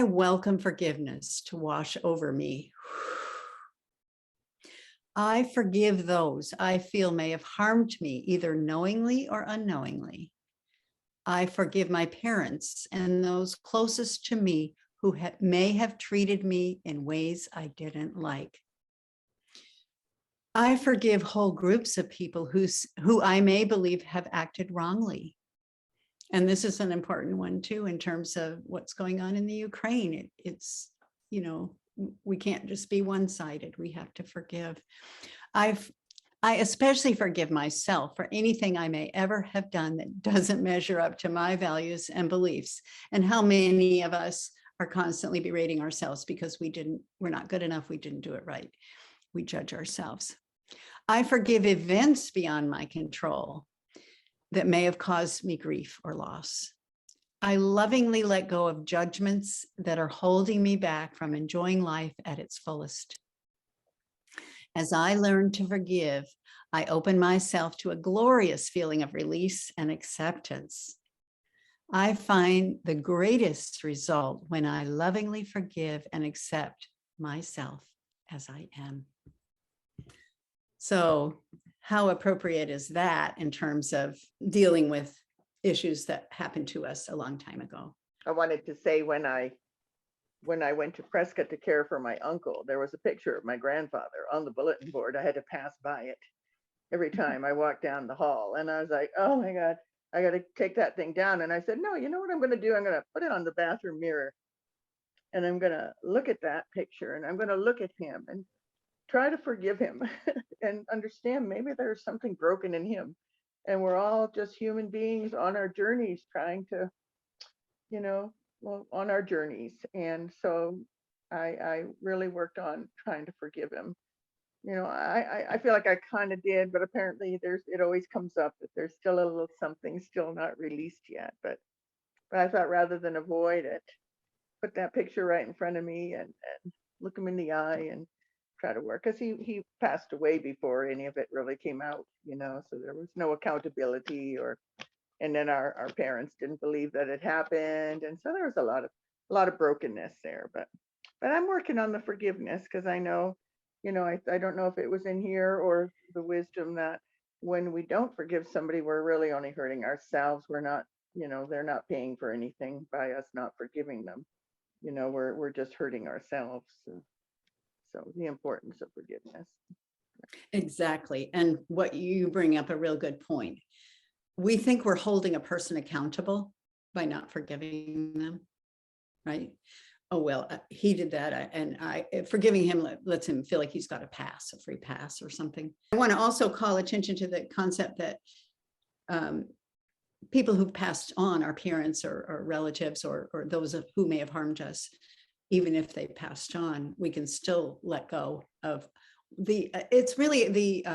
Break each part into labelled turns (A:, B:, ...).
A: I welcome forgiveness to wash over me. I forgive those I feel may have harmed me, either knowingly or unknowingly. I forgive my parents and those closest to me who may have treated me in ways I didn't like. I forgive whole groups of people who I may believe have acted wrongly. And this is an important one too, in terms of what's going on in the Ukraine. It's, we can't just be one-sided. We have to forgive. I especially forgive myself for anything I may ever have done that doesn't measure up to my values and beliefs. And how many of us are constantly berating ourselves because we're not good enough, we didn't do it right. We judge ourselves. I forgive events beyond my control that may have caused me grief or loss. I lovingly let go of judgments that are holding me back from enjoying life at its fullest. As I learn to forgive, I open myself to a glorious feeling of release and acceptance. I find the greatest result when I lovingly forgive and accept myself as I am. So how appropriate is that in terms of dealing with issues that happened to us a long time ago?
B: I wanted to say when I went to Prescott to care for my uncle, there was a picture of my grandfather on the bulletin board. I had to pass by it every time I walked down the hall. And I was like, oh my God, I got to take that thing down. And I said, no, you know what I'm going to do? I'm going to put it on the bathroom mirror. And I'm going to look at that picture and I'm going to look at him and try to forgive him and understand maybe there's something broken in him. And we're all just human beings on our journeys trying to, on our journeys. And so I really worked on trying to forgive him. I feel like I kind of did, but apparently it always comes up that there's still a little something still not released yet. But I thought rather than avoid it, put that picture right in front of me and look him in the eye and try to work, because he passed away before any of it really came out, so there was no accountability, and then our parents didn't believe that it happened, and so there was a lot of brokenness there. But I'm working on the forgiveness, because I know, I don't know if it was in here or the wisdom that when we don't forgive somebody, we're really only hurting ourselves. We're not, they're not paying for anything by us not forgiving them. We're just hurting ourselves. So the importance of forgiveness.
A: Exactly. And what you bring up a real good point. We think we're holding a person accountable by not forgiving them, right? Oh, well, he did that, and forgiving him lets him feel like he's got a pass, a free pass or something. I want to also call attention to the concept that people who've passed on, our parents or relatives or those who may have harmed us, even if they passed on, we can still let go of it's really the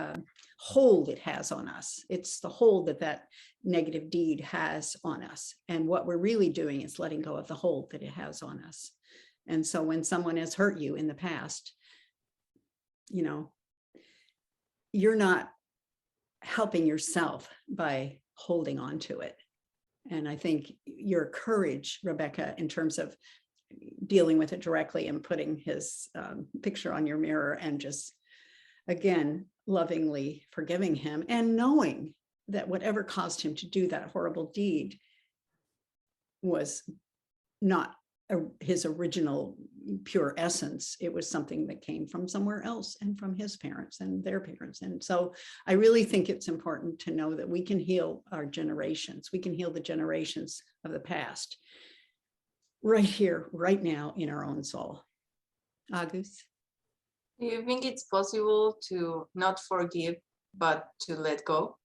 A: hold it has on us. It's the hold that negative deed has on us. And what we're really doing is letting go of the hold that it has on us. And so when someone has hurt you in the past, you're not helping yourself by holding on to it. And I think your courage, Rebecca, in terms of dealing with it directly and putting his picture on your mirror and just, again, lovingly forgiving him and knowing that whatever caused him to do that horrible deed was not his original pure essence. It was something that came from somewhere else and from his parents and their parents. And so I really think it's important to know that we can heal our generations. We can heal the generations of the past right here, right now in our own soul. Agus?
C: Do you think it's possible to not forgive, but to let go?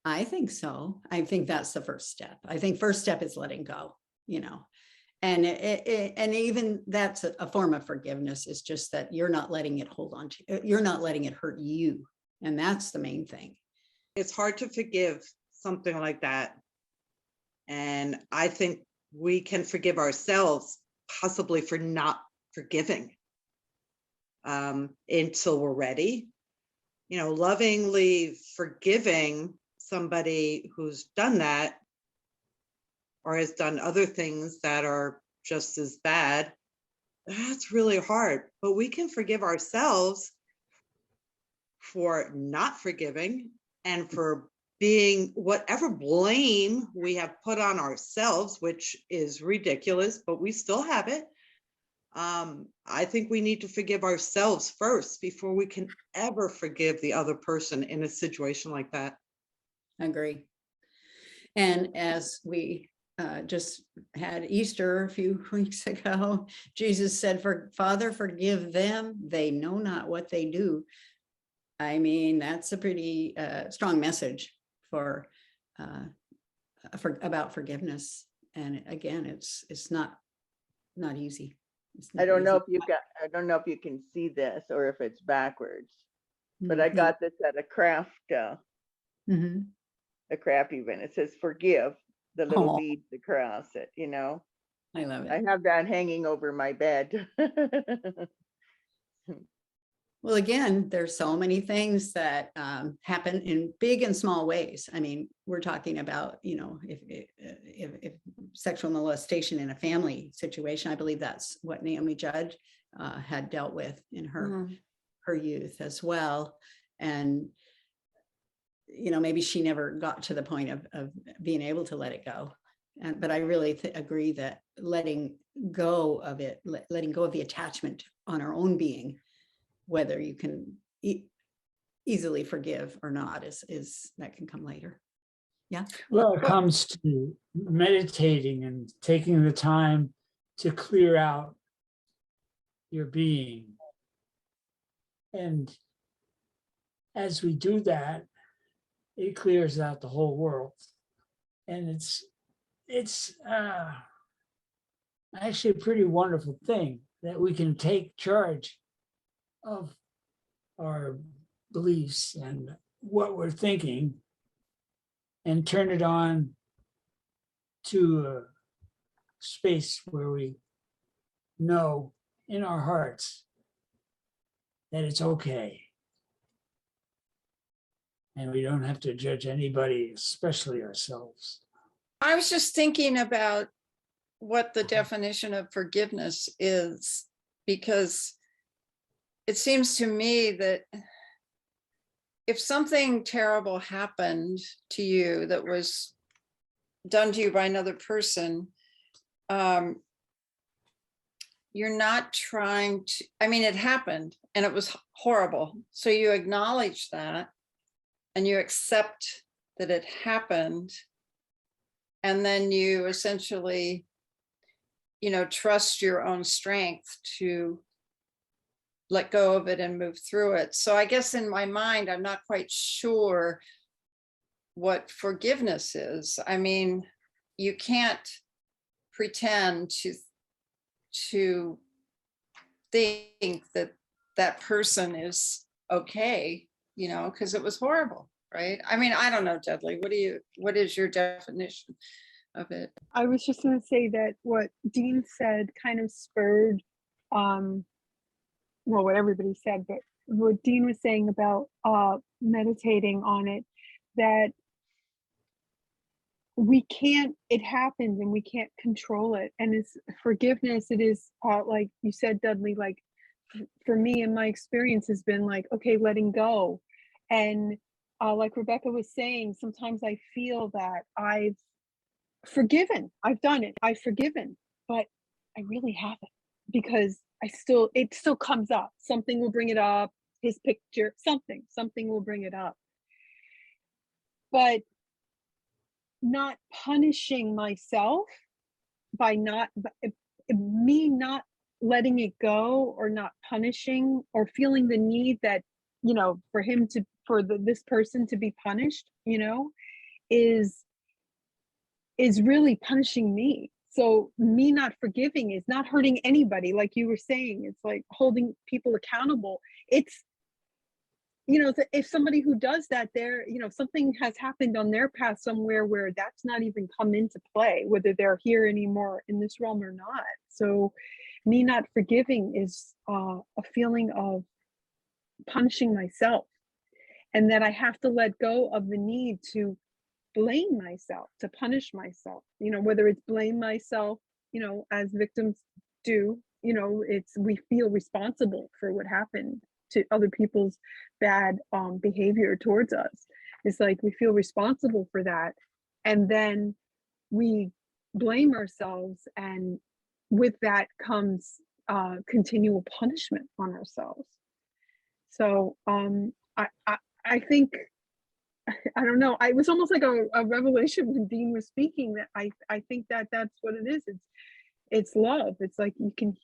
A: I think so. I think that's the first step. I think first step is letting go, and and even that's a form of forgiveness. Is just that you're not letting it hold on to, you're not letting it hurt you. And that's the main thing.
D: It's hard to forgive something like that. And I think we can forgive ourselves possibly for not forgiving until we're ready. Lovingly forgiving somebody who's done that or has done other things that are just as bad, that's really hard. But we can forgive ourselves for not forgiving and for being whatever blame we have put on ourselves, which is ridiculous, but we still have it. I think we need to forgive ourselves first before we can ever forgive the other person in a situation like that.
A: Agree. And as we just had Easter a few weeks ago, Jesus said, Father, forgive them. They know not what they do. I mean, that's a pretty strong message for about forgiveness. And again, it's not easy.
B: I don't know
A: easy.
B: I don't know if you can see this or if it's backwards, but I
A: Mhm.
B: got this at a craft
A: Mhm.
B: event. It says forgive, the little
A: Aw.
B: beads across it,
A: I love
B: I
A: it.
B: have that hanging over my bed.
A: Well, again, there's so many things that happen in big and small ways. I mean, we're talking about, if sexual molestation in a family situation, I believe that's what Naomi Judd had dealt with in her youth as well. And, maybe she never got to the point of being able to let it go. But I really agree that letting go of it, letting go of the attachment on our own being, whether you can easily forgive or not, is that can come later. Yeah.
E: Well, it comes to meditating and taking the time to clear out your being. And as we do that, it clears out the whole world. And it's actually a pretty wonderful thing that we can take charge of our beliefs and what we're thinking and turn it on to a space where we know in our hearts that it's okay. And we don't have to judge anybody, especially ourselves.
F: I was just thinking about what the definition of forgiveness is, because it seems to me that if something terrible happened to you that was done to you by another person, you're not trying to, I mean, it happened and it was horrible. So you acknowledge that and you accept that it happened. And then you essentially, trust your own strength to let go of it and move through it. So I guess in my mind, I'm not quite sure what forgiveness is. I mean, you can't pretend to think that that person is okay, because it was horrible, right? I mean, I don't know, Dudley, what is your definition of it?
G: I was just going to say that what Dean said kind of spurred, what everybody said, but what Dean was saying about meditating on it, that it happened and we can't control it. And it's forgiveness. It is like you said, Dudley, like for me and my experience has been like, okay, letting go. And like Rebecca was saying, sometimes I feel that I've forgiven, I've done it, I've forgiven, but I really haven't, because it still comes up. Something will bring it up, his picture, something will bring it up. But not punishing myself by me not letting it go, or not punishing, or feeling the need that, for this person to be punished, is really punishing me. So me not forgiving is not hurting anybody. Like you were saying, it's like holding people accountable. It's, if somebody who does that, something has happened on their path somewhere where that's not even come into play, whether they're here anymore in this realm or not. So me not forgiving is a feeling of punishing myself, and that I have to let go of the need to blame myself, to punish myself, whether it's blame myself, as victims do, we feel responsible for what happened to other people's bad behavior towards us. It's like we feel responsible for that. And then we blame ourselves. And with that comes continual punishment on ourselves. So I think, I don't know, it was almost like a revelation when Dean was speaking, that I think that that's what it is. It's love. It's like you can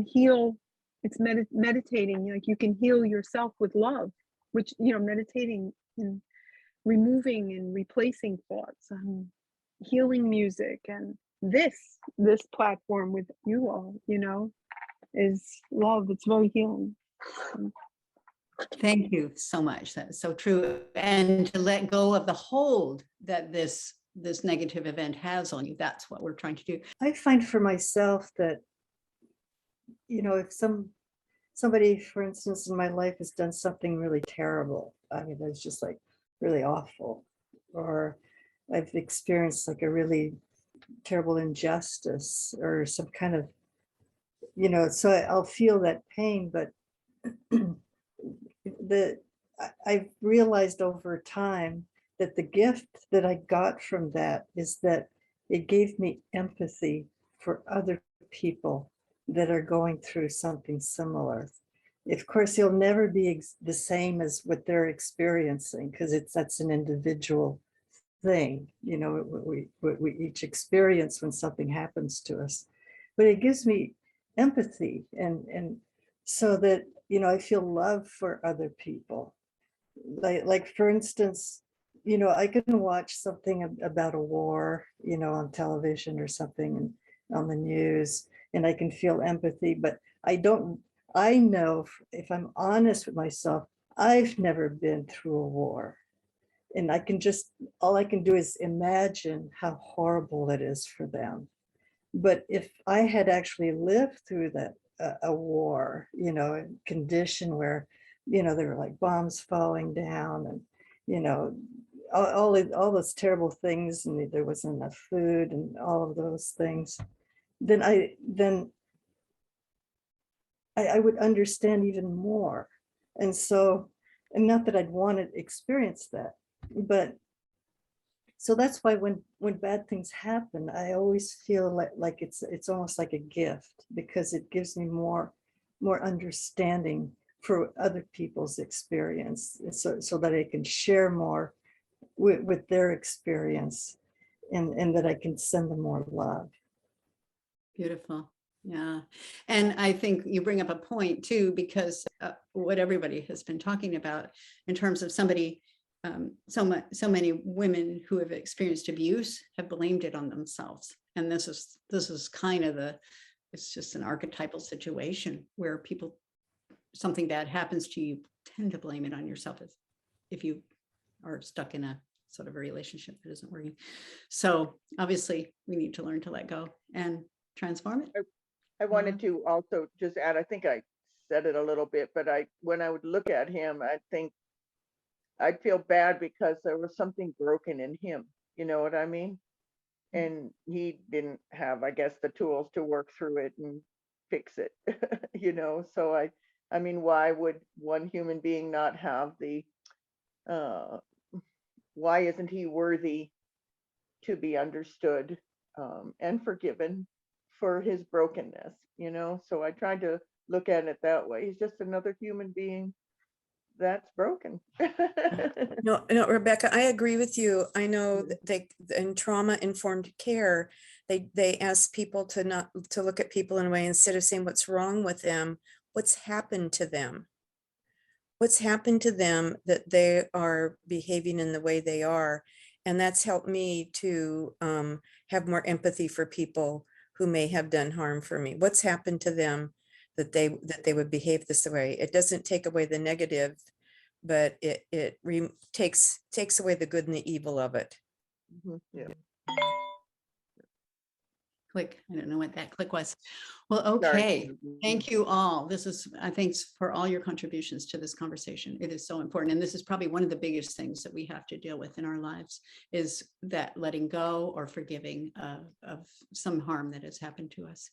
G: heal. It's meditating. Like you can heal yourself with love, which, meditating and removing and replacing thoughts, healing music, and this platform with you all, is love. It's very healing.
A: Thank you so much. That's so true. And to let go of the hold that this negative event has on you. That's what we're trying to do.
H: I find for myself that, if somebody, for instance, in my life has done something really terrible, I mean, that's just like really awful, or I've experienced like a really terrible injustice or some kind of, so I'll feel that pain, but I've realized over time that the gift that I got from that is that it gave me empathy for other people that are going through something similar. Of course, it'll never be the same as what they're experiencing, because that's an individual thing, what we each experience when something happens to us. But it gives me empathy, and so that, I feel love for other people. Like for instance, I can watch something about a war, on television or something, and on the news, and I can feel empathy, but I know, if I'm honest with myself, I've never been through a war. And all I can do is imagine how horrible it is for them. But if I had actually lived through a war, a condition where, there were like bombs falling down, and, all those terrible things, and there wasn't enough food and all of those things, then I would understand even more. And so, and not that I'd want to experience that, but so that's why when bad things happen, I always feel like it's almost like a gift, because it gives me more understanding for other people's experience, so that I can share more with their experience, and that I can send them more love.
A: Beautiful. Yeah. And I think you bring up a point too, because what everybody has been talking about in terms of somebody, so many women who have experienced abuse have blamed it on themselves. And this is kind of it's just an archetypal situation where something bad happens to you, tend to blame it on yourself if you are stuck in a sort of a relationship that isn't working. So obviously we need to learn to let go and transform it.
B: I wanted to also just add, I think I said it a little bit, but when I would look at him, I think I'd feel bad because there was something broken in him. You know what I mean? And he didn't have, I guess, the tools to work through it and fix it, So I mean, why would one human being not have why isn't he worthy to be understood and forgiven for his brokenness, So I tried to look at it that way. He's just another human being that's broken.
I: No, Rebecca, I agree with you. I know that in trauma-informed care, they ask people to look at people in a way, instead of saying what's wrong with them, what's happened to them. What's happened to them that they are behaving in the way they are. And that's helped me to have more empathy for people who may have done harm for me. What's happened to them that they would behave this way? It doesn't take away the negative, but it takes away the good and the evil of it.
B: Yeah.
A: click. I don't know what that click was. Well,
B: Sorry.
A: okay. Thank you all. This is, thanks for all your contributions to this conversation. It is so important. And this is probably one of the biggest things that we have to deal with in our lives, is that letting go or forgiving of some harm that has happened to us.